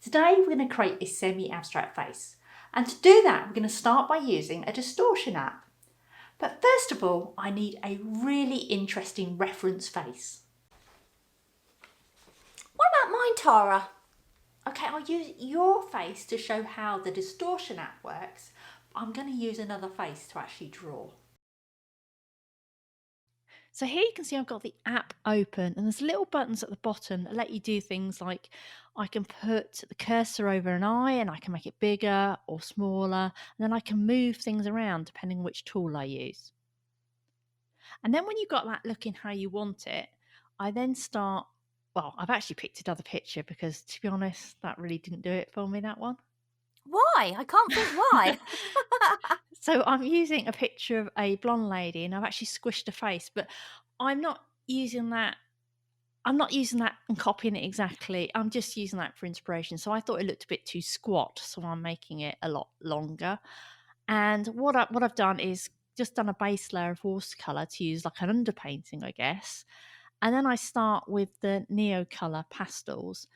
Today we're going to create a semi-abstract face, and to do that we're going to start by using a distortion app. But first of all, I need a really interesting reference face. What about mine, Tara? Okay, I'll use your face to show how the distortion app works. I'm going to use another face to actually draw. So here you can see I've got the app open, and there's little buttons at the bottom that let you do things like I can put the cursor over an eye and I can make it bigger or smaller, and then I can move things around depending on which tool I use. And then when you've got that looking how you want it, I then start, well, I've actually picked another picture because, to be honest, that really didn't do it for me, that one. Why? I can't think why. So I'm using a picture of a blonde lady, and I've actually squished her face, but I'm not using that. I'm not using that and copying it exactly. I'm just using that for inspiration. So I thought it looked a bit too squat, so I'm making it a lot longer. And what I've done is just done a base layer of watercolour to use like an underpainting, I guess. And then I start with the Neocolor pastels.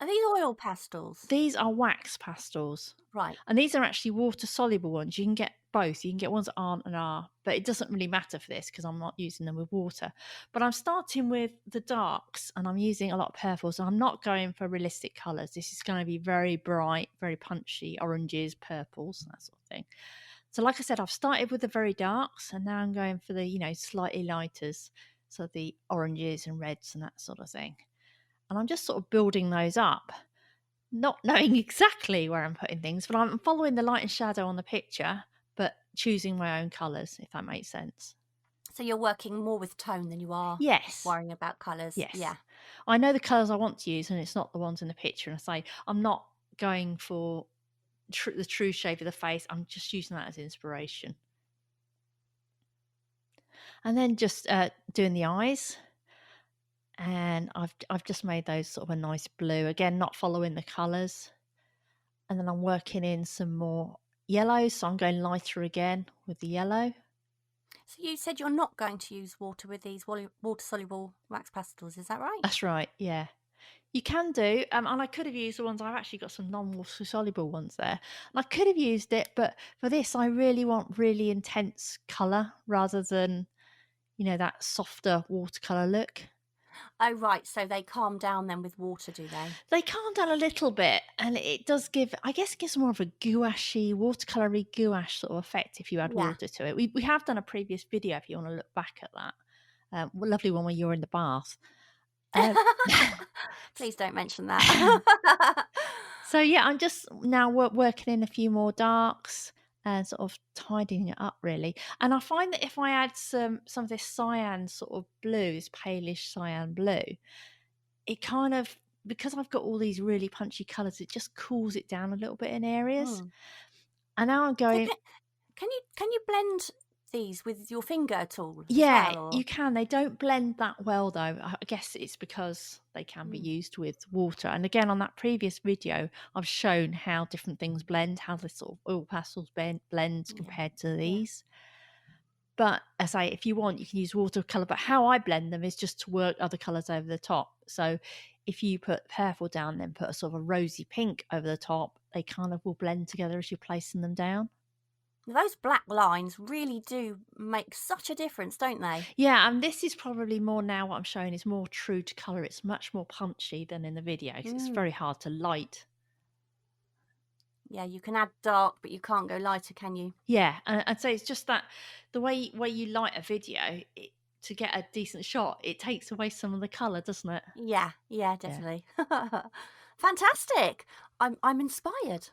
Are these oil pastels? These are wax pastels. Right. And these are actually water-soluble ones. You can get both. You can get ones that aren't and are, but it doesn't really matter for this because I'm not using them with water. But I'm starting with the darks, and I'm using a lot of purples. So I'm not going for realistic colours. This is going to be very bright, very punchy, oranges, purples, that sort of thing. So like I said, I've started with the very darks, and now I'm going for the, slightly lighters. So the oranges and reds and that sort of thing. And I'm just sort of building those up, not knowing exactly where I'm putting things, but I'm following the light and shadow on the picture, but choosing my own colours, if that makes sense. So you're working more with tone than you are Yes. worrying about colours. Yes. Yeah. I know the colours I want to use, and it's not the ones in the picture. And I say I'm not going for the true shape of the face. I'm just using that as inspiration. And then just doing the eyes. And I've just made those sort of a nice blue. Again, not following the colours. And then I'm working in some more yellows, so I'm going lighter again with the yellow. So you said you're not going to use water with these water-soluble wax pastels, is that right? That's right, yeah. You can do, and I could have used the ones, I've actually got some non-water soluble ones there. And I could have used it, but for this, I really want really intense colour rather than, that softer watercolour look. Oh, right. So they calm down then with water, do they? They calm down a little bit, and it does give, I guess it gives more of a gouache, watercolour-y gouache sort of effect if you add water to it. We have done a previous video if you want to look back at that. Lovely one where you're in the bath. Please don't mention that. So yeah, I'm just now working in a few more darks and sort of tidying it up really. And I find that if I add some of this cyan sort of blue, this palish cyan blue, it kind of, because I've got all these really punchy colours, it just cools it down a little bit in areas. And now I'm going. So can you blend these with your finger at all? Yeah, as well, you can. They don't blend that well though. I guess it's because they can be used with water. And again, on that previous video, I've shown how different things blend, how the sort of oil pastels blends compared to these. But as I say, if you want, you can use watercolour. But how I blend them is just to work other colours over the top. So if you put purple down, then put a sort of a rosy pink over the top, they kind of will blend together as you're placing them down. Those black lines really do make such a difference, don't they? Yeah, and this is probably more now what I'm showing is more true to colour. It's much more punchy than in the video because it's very hard to light. Yeah, you can add dark, but you can't go lighter, can you? Yeah, and I'd say it's just that the way you light a video, to get a decent shot, it takes away some of the colour, doesn't it? Yeah, definitely. Fantastic. I'm inspired.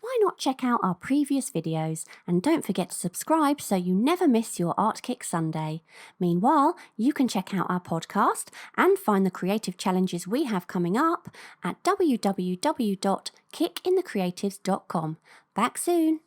Why not check out our previous videos and don't forget to subscribe so you never miss your Art Kick Sunday. Meanwhile, you can check out our podcast and find the creative challenges we have coming up at www.kickinthecreatives.com. Back soon.